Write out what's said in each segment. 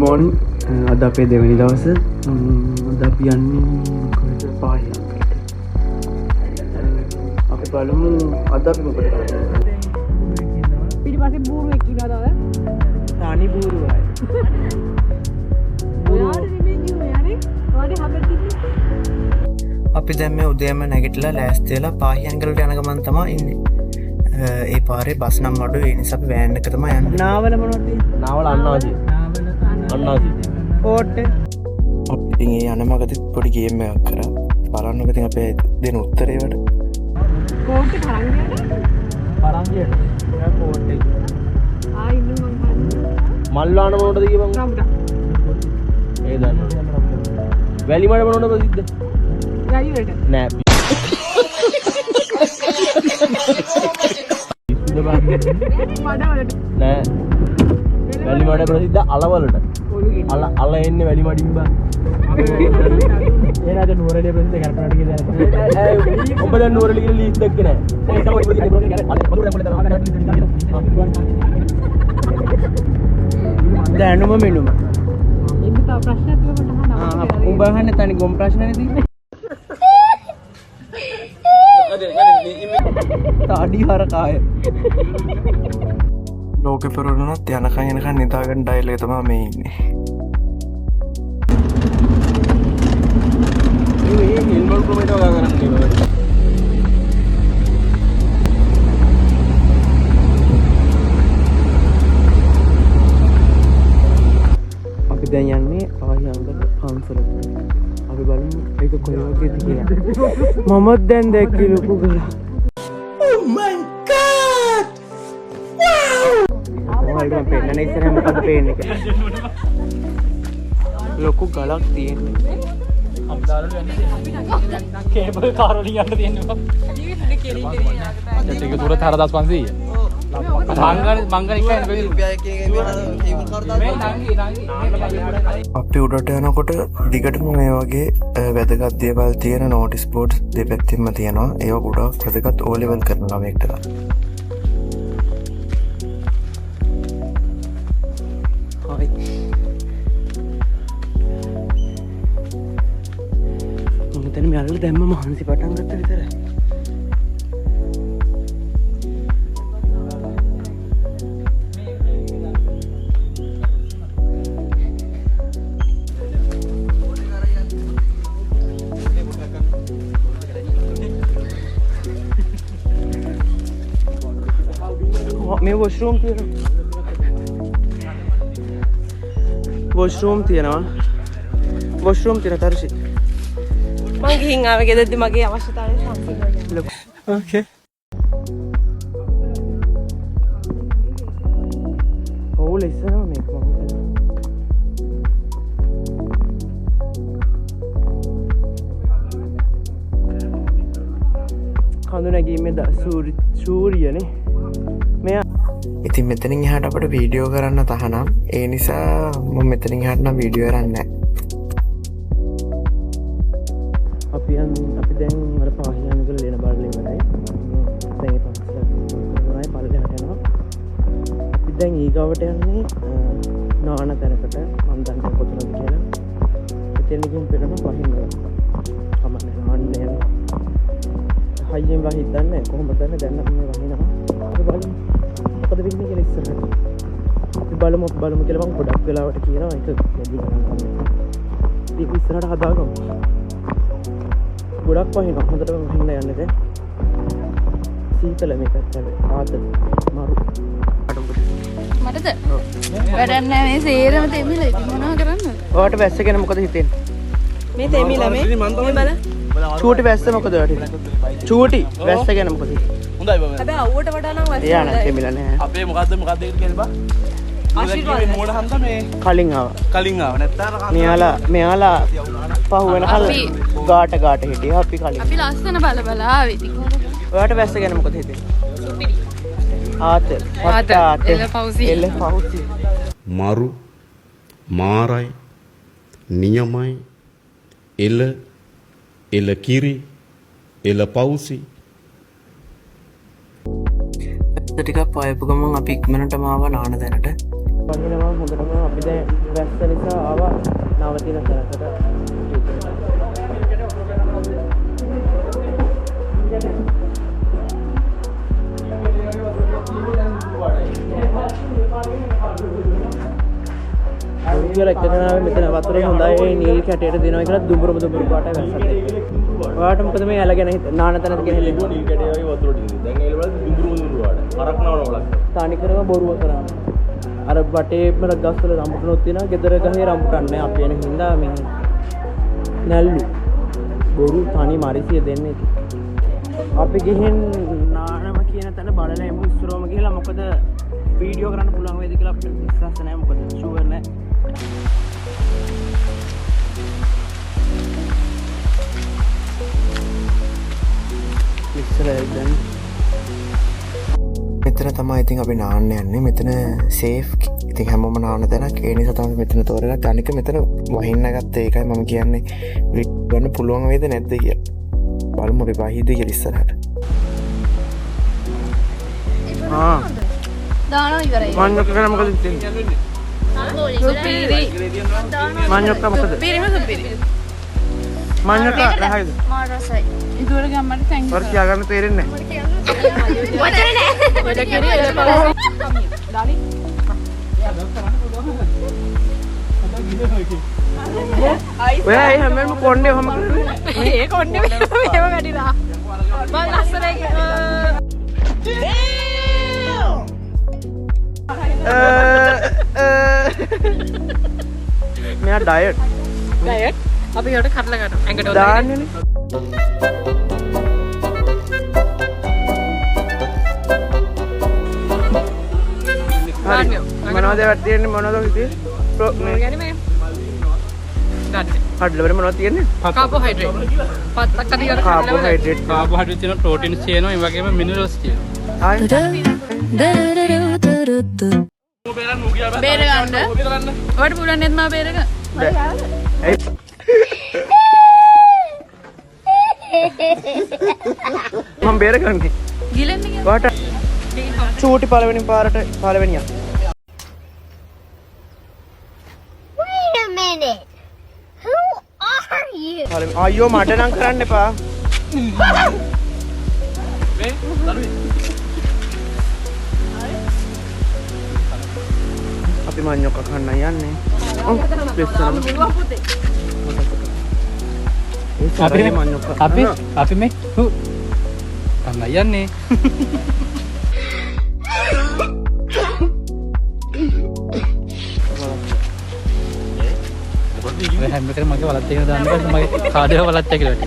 morning. අද අපේ දෙවෙනි දවස. අද අපි යන්නේ කොහෙද? පාහියන්කට. අපි බලමු අද අපි මොකද කරන්නේ. පිටිපස්සේ බූරුවෙක් ඉන්නවද ඔය? තනි බූරුවයි. ඔයාට නෙමෙයි කිව්වේ අනේ. ඔයාට හැබැයි තින්නේ. අපි දැන් මේ උදේම නැගිටලා ලෑස්ති වෙලා පාහියන්ගලට යන ගමන් තමයි ඉන්නේ. ඒ පාරේ බස් නම් අඩුයි. ඒ නිසා අපි වෑන් එක තමයි යන්නේ. නාවල මොනවද තියෙන්නේ? නාවල අන්නාසි. අන්නාසි. කෝට්ටේ. අපි ඉතින් ඒ යන මගදී පොඩි ගේම් එකක් කරා. බලන්නකෝ ඉතින් අපේ දෙන උත්තරේ වල. කෝට්ටේ තරංග යන්නේ? පරංගියට. එයා කෝට්ටේ. ඉන්න මං හන්නේ. මල්වාන මොනවටද කියපන්? රම්බුටා. ඒ දන්නවා. වැලිමඩ මොනවද ප්‍රසිද්ධ? ගාලි වලට. නෑ. ඉස්සුද බං. මඩවලට. නෑ. වැලිමඩ ප්‍රසිද්ධ අලවලට. අල එන්නේ වැලිමඩින් බං. ඒනද නුවරඑළිය ප්‍රසිද්ධ කරපරාට කියලා. ඔබ දැන් නුවරඑළිය කියලා ලීස් දැක්කේ නෑ. දැනුම මෙනුම. ඒක තව ප්‍රශ්නයක් තිබුණා මට අහන්න. උඹ අහන්නේ තනි ගොම් ප්‍රශ්නනේ තියෙන්නේ. තාඩි හරකාය. ලෝකෙ පෙරළුණත් යනකන් නිදාගන්න ඩයල් එක තමයි මේ ඉන්නේ. මේ හෙල්මල් ප්‍රොමේට වගා කරන්නේ. අපි දැන් යන්නේ පාහියන්ගල පන්සලට. අපි බලමු ඒක කොයි වගේද කියලා. මමත් දැන් දැක්කේ ලොකු ගලක්. Oh my god! Wow! මම පෙන්නන ඉස්සරහ මොකද පේන්නේ කියලා. ලොකු ගලක් තියෙන්නේ. අම්දාරලු යන්නේ. කේබල් කාර් වලින් යන්න තියෙනවා. ඒක දුර 4500. අපි උඩට යනකොට දිගටම මේ වගේ වැදගත් දේවල් තියෙන නෝටිස් බෝඩ්ස් දෙපැත්තෙම තියෙනවා. ඒවා ගොඩක් වැදගත් ඕ ලෙවල් කරන ළමයෙක්ට. මෙතන මෙයාලට දැම්ම මහන්සි පටන් ගත්ත විතරයි. මේ වොෂ්රූම් තියෙනවා. වොෂ්රූම් තියෙන තරසි. මං ගිහින් ආවේ ගෙදරදී මගේ අවශ්‍යතාවය සම්පූර්ණ කරගන්න. ඕකේ. ඕල ඉස්සරහම මේක මම කඳු නැගීමේ සූරියනේ. මෙයා ඉතින් මෙතනින් එහාට අපිට වීඩියෝ කරන්න තහනම්. ඒ නිසා මම මෙතනින් එහාට නම් වීඩියෝ කරන්නේ නැහැ. අපි දැන් අර පාහියන්ගල ලේන බලලේ ඉවරයි. දැන් ඒ පස්සට පල්ලෙහාට යනවා. අපි දැන් ඊගාවට යන්නේ නාන තැනකට. මම දන්නේ කොතනද කියලා. එතෙන් ගිහින් පෙරම පාහියන්ගල. කමන්නේ නාන්නේ යනවා. හයියෙන් වහින්නන්නේ කොහොමද දන්නේ? දැන් අපි මේ වහිනවා. අපි බලමු මොකද වෙන්නේ කියලා ඉස්සරහට. අපි බලමු කියලා මම ගොඩක් වෙලාවට කියනවා ඒක වැඩි කරන්න. ඒක ඉස්සරහට හදාගමු. ගොඩක් වහිනවා. හොඳට වහින්න යන්නේ. සීතල මේකත් හැබැයි ආතල් මාරු. මටද? වැඩක් නැහැ මේ සේරම තෙමිලා. ඉතින් මොනව කරන්නද? ඔයාට වැස්ස ගැන මොකද හිතෙන්නේ? මේ තෙමිලා මේ බල. චූටි වැස්ස මොකද ඔයාට? චූටි වැස්ස ගැන මොකද හිතෙන්නේ? හොඳයි බං. හැබැයි අවුවට වඩා නම් වැස්ස. එයා නම් තෙමිලා නෑ. අපේ මොකද්ද ඒක කියලා බං. ආශිර්වාද මොන හන්ද මේ කලින් ආවා. කලින් ආව නැත්නම් මෙයාලා පහු වෙනකල් ගාට හිටියා අපි කලින්. අපි ලස්සන බල ආවේ ඉතින්. ඔයාට වැස්ස ගැන මොකද හිතෙන්නේ? සුපිරි. ආතල් එල පෞසි මරු මාරයි නියමයි එල කිරි එල පෞසි ටිකක් පායපු ගමන් අපි ඉක්මනටම ආවා නාන දැනට. වහිනවා හොඳටම අපි දැන් වැස්ස නිසා ආවා නවතින තැනකට. කියලා එකකනාවේ මෙතන වතුර හොඳයි නිල් කැටයට දෙනවා කියලා දුඹුරු පාට වැස්සක්. ඔයාට මොකද මේ ඇල ගැන නාන තැනට ගෙනල්ලා නිල් කැටේ වගේ වතුර ටික. දැන් ඒ වල දුඹුරු පාට. හරක් නවන වලක්. තනිකරම බොරුව කරන්නේ. අර බටේම ගස්වල රම්පුටනොත් තියෙනවා. ගෙදර ගහේ රම්පුටන් නෑ. අපි එන හින්දා මේ නැල්ලු බොරු තනි මරිසිය දෙන්නේ. අපි ගිහින් නානම කියන තැන බලලා එමු ඉස්සරවම ගිහලා මොකද වීඩියෝ කරන්න පුළුවන් වේද කියලා අපිට විශ්වාස නැහැ. මොකද ෂුවර් නැහැ. මෙතන තමයි ඉතින් අපි නාන්න යන්නේ. මෙතන සේෆ්. ඉතින් හැමෝම නාන්න තැනක්. ඒ නිසා තමයි මෙතන තෝරගත්ත. අනික මෙතන වහින්න ගත්තේ ඒකයි මම කියන්නේ. ගන්න පුළුවන් වේද නැද්ද කියලා. බලමු අපි වහිද කියලා ඉස්සරහට. දානවා ඉවරයි. මඤ්ඤොක්ක කරා මොකද තියෙන්නේ? සුපිරි. මඤ්ඤොක්ක මොකද? පිරිම සුපිරි. මඤ්ඤොක්ක රහයිද? මා රසයි. ඉදුවර ගම්මට තැන්ක් වර කියා ගන්න තේරෙන්නේ නැහැ. වචනේ නෑ. වැඩ කරේ එළ බලන්න. දාලි. ඔයා ඒ හැමෝම කොණ්ඩේ ඔහම කරන්නේ. ඒ කොණ්ඩේ මේව වැඩිලා. මම ලස්සනයි. මෙයා ඩයට්. ඩයට් අපි යට කඩලා ගන්නවා. ඇඟට දාන්නේනේ. හරි. මොනවද වට තියෙන්නේ මොනවද හිතේ? يعني මේ ගන්න. හඩලවල මොනවද තියෙන්නේ? කාබෝහයිඩ්‍රේට්. පත්තක් අධික කාබෝහයිඩ්‍රේට්. කාබෝහයිඩ්‍රේට් තියෙනවා, ප්‍රෝටීන්ස් තියෙනවා, ඒ වගේම මිනරල්ස් තියෙනවා. ආයි බේර ගන්න. ඔයාලට පුළුවන් නේද මම බේර ගන්න? මම බේරගන්නේ. ගිලෙන්න ගියා. වාට චූටි පළවෙනි පාරට පළවෙනියක්. Wait a minute. Who are you? අයියෝ මට නම් කරන්න එපා. අපි මඤ්ඤොක්ක කන්න යන්නේ. අපි මේ කන්න යන්නේ. හැම එකම මගේ වලත් එක දාන්න බෑ මගේ කාඩේ වලත් එක කියලා.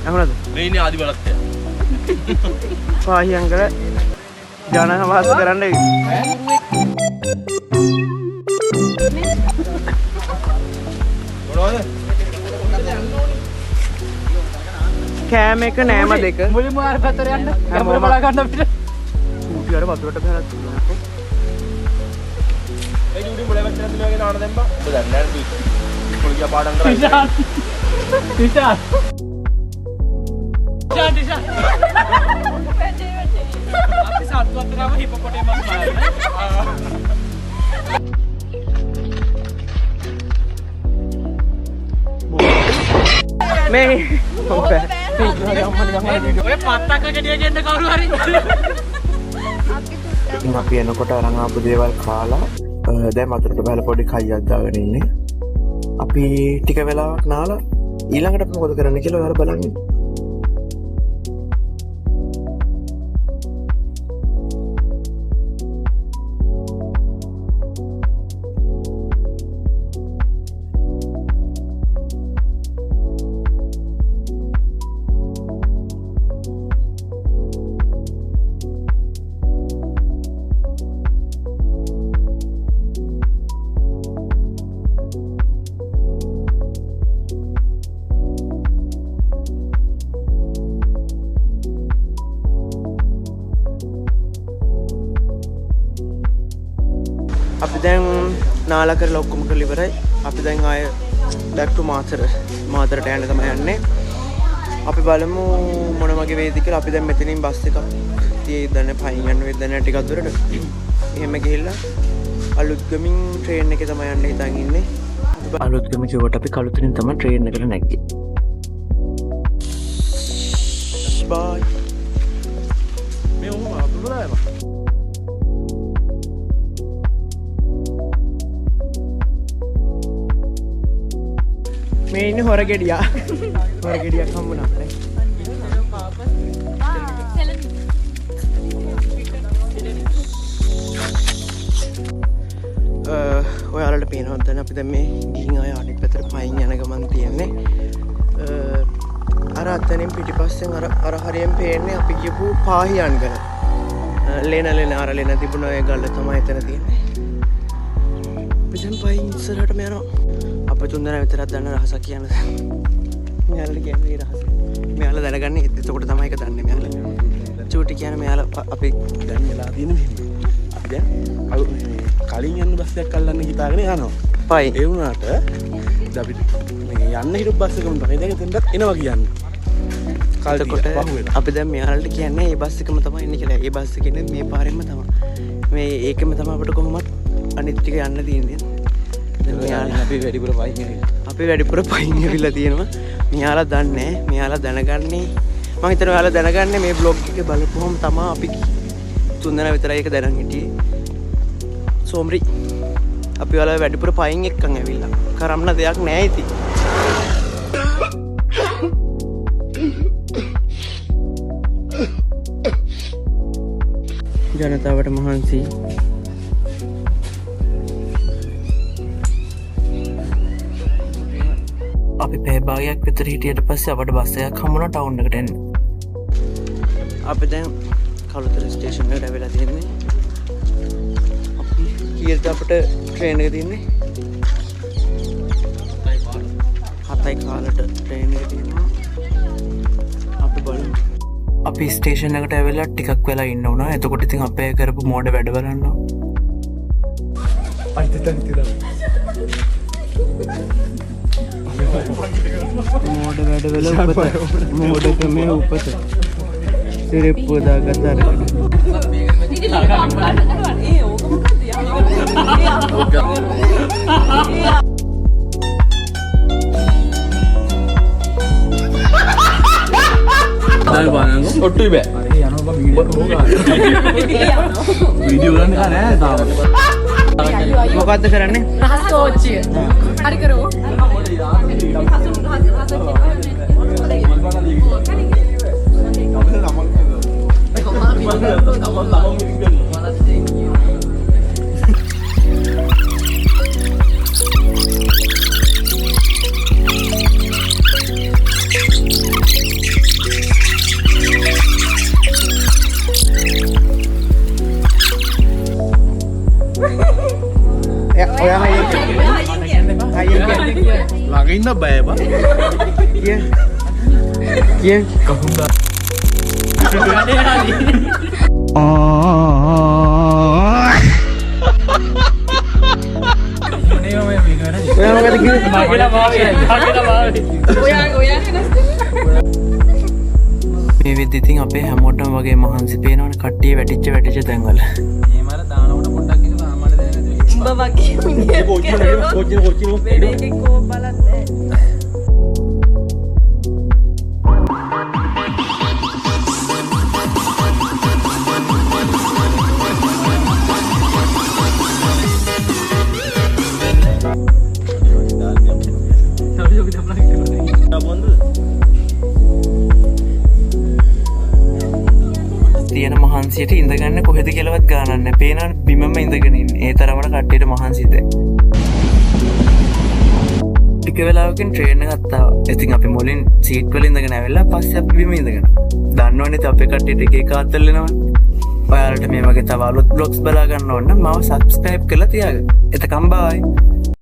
අහනද? මේ ඉන්නේ ආදි බලත්. පාහියංගල ජනවාස කරන්න කෑම එක නෑම දෙක මුලින්ම ආර පැත්තට යන්න. කැමර බලා ගන්න අපිට. ඌටියට වතුරට බහලා දුන්නා. ඒ ඩියුටි මොලේ වැටෙන්න මෙයාගේ නාන දැම්මා. ඔබ දැන් නෑ ඩියුටි. පොලිසිය පාඩම් කරා. ටිෂාන්. අපි සත්වත් කරාම හිපොපොටේමස් බලන්න. මේ ඔය පත්තක ගෙඩිය ගෙන්න කවුරු හරි. ඉතින් අපි එනකොට අරන් ආපු දේවල් කාලා දැන් වතුරට බහලා පොඩි කයියක් දාගෙන ඉන්නේ. අපි ටික වෙලාවක් නාලා ඊළඟට අපි මොකද කරන්න කියලා ඔයාලා බලන්න. අපි දැන් නාලා කරලා ඔක්කොම කරලා ඉවරයි. අපි දැන් ආය back to මාතරට යන්න තමයි යන්නේ. අපි බලමු මොන වගේ වේද කියලා. අපි දැන් මෙතනින් බස් එකක් ඇති දන්න පයින් යන්න වෙදන්න ටිකක් දුරට. එහෙම ගිහිල්ලා අලුත්ගමින් ට්‍රේන් එකේ තමයි යන්න හිතන් ඉන්නේ. අලුත්ගම කිව්වට අපි කලුතරින් තමයි ට්‍රේන් එකට නැග්ගේ. බයි. මේ ඔහොම අපුරායම. මේ ඉන්නේ හොරගෙඩියා. හොරගෙඩියක් හම්බුණා අපිට. ඔයාලට පේනවද දැන් අපි දැන් මේ ගිහින් ආය අනිත් පැත්තට පයින් යන ගමන් තියන්නේ අර අතනින් පිටිපස්සෙන් අර හරියෙන් පේන්නේ අපි ගියපු පාහියන්ගල ලේන අර ලේන තිබුණ ඒ ගල්ල තමයි එතන තියෙන්නේ අපි දැන් පයින් ඉස්සරහටම යනවා අපේ තුන්දෙනා විතරක් දන්න රහසක් කියන්න මෙයාලට කියන්නේ රහස මෙයාලා දැනගන්නේ එතකොට තමයි ඒක දන්නේ මෙයාලා චූටි කියන්නේ මෙයාලා අපි දැන් වෙලා තියෙන මෙහෙම. අපි දැන් කලින් යන්න බස් එකක් අල්ලන්න හිතාගෙන යනවා. පයි ඒ වුණාට අපි මේ යන්න හිටපු බස් එකම තමයි දැන් එතනට එනවා කියන්නේ. එතකොට අපි දැන් මෙයාලට කියන්නේ මේ බස් එකම තමයි ඉන්නේ කියලා. ඒ බස් එකේ ඉන්නේ මේ පාරෙන්ම තමයි. මේ ඒකෙම තමයි අපිට කොහොමත් අනිත් ටික යන්න තියෙන්නේ. දැන් මෙයාලා අපි වැඩිපුර පයින් අපි වැඩිපුර පයින් ඇවිල්ලා තියෙනවා. මෙයාලා දන්නේ මෙයාලා දැනගන්නේ මම හිතනවා ඔයාලා දැනගන්නේ මේ බ්ලොග් එක බලපුවම තමයි අපි තුන්දෙනා විතරයි ඒක දැනන් හිටියේ. සෝම්රි අපි ඔයාලා වැඩිපුර පයින් එක්කන් ඇවිල්ලා. කරන්න දෙයක් නැහැ ඉතින්. ජනතාවට මහන්සි අපි පැය භාගයක් විතර හිටියට පස්සේ අපට බස් එකක් හම්බුණා ටවුන් එකට එන්න. අපි දැන් කළුතර ස්ටේෂන් එකට ඇවිල්ලා තියෙන්නේ. අපි කීයට අපිට ට්‍රේන් එක තියෙන්නේ? 7යි කාලට ට්‍රේන් එක තියෙනවා. අපි බලමු. අපි ස්ටේෂන් එකට ඇවිල්ලා ටිකක් වෙලා ඉන්න උනා. එතකොට ඉතින් අපේ කරපු මෝඩ වැඩ බලන්න. මෝඩ වැඩවල උපත මෝඩකමේ උපත සිරිප්පු දාගත්ත අරකට ඔට්ටුයි බෑ. වීඩියෝ ගන්න නෑ තාම. මොකද්ද කරන්නේ? රහස් කෝච්චිය. හරි කරෝ. ඔයා හයියෙන් ළඟ ඉන්න බෑ බා. කිය කහුම්බා. ඔයා මොකද කිව්වේ? මේ විදිහට ඉතින් අපේ හැමෝටම වගේ මහන්සි පේනවනේ කට්ටිය වැටිච්ච තැන්වල. මේ මාර දානකොට පොඩ්ඩක් එක සාමාන්‍ය දැනගන්න. උඹ වගේ මිනිහෙක් කොච්චර මේකේ කෝ බලන්නේ. තියෙන මහන්සියට ඉඳගන්න කොහෙද කියලාවත් ගානක් නැහැ. පේනවනේ බිමම ඉඳගෙන ඉන්නේ. ඒ තරමට කට්ටියට මහන්සිද. ටික වෙලාවකින් ට්‍රේන් එකක් ආවා. ඉතින් අපි මුලින් සීට් වල ඉඳගෙන ඇවිල්ලා පස්සේ අපි බිම ඉඳගෙන. දන්නවනේ අපේ කට්ටියට එක එක ආතල් වෙනවනේ. ඔයාලට මේ වගේ තව අලුත් බ්ලොග්ස් බලා ගන්න ඕන නම් මාව subscribe කරලා තියාගන්න. එතකම් bye.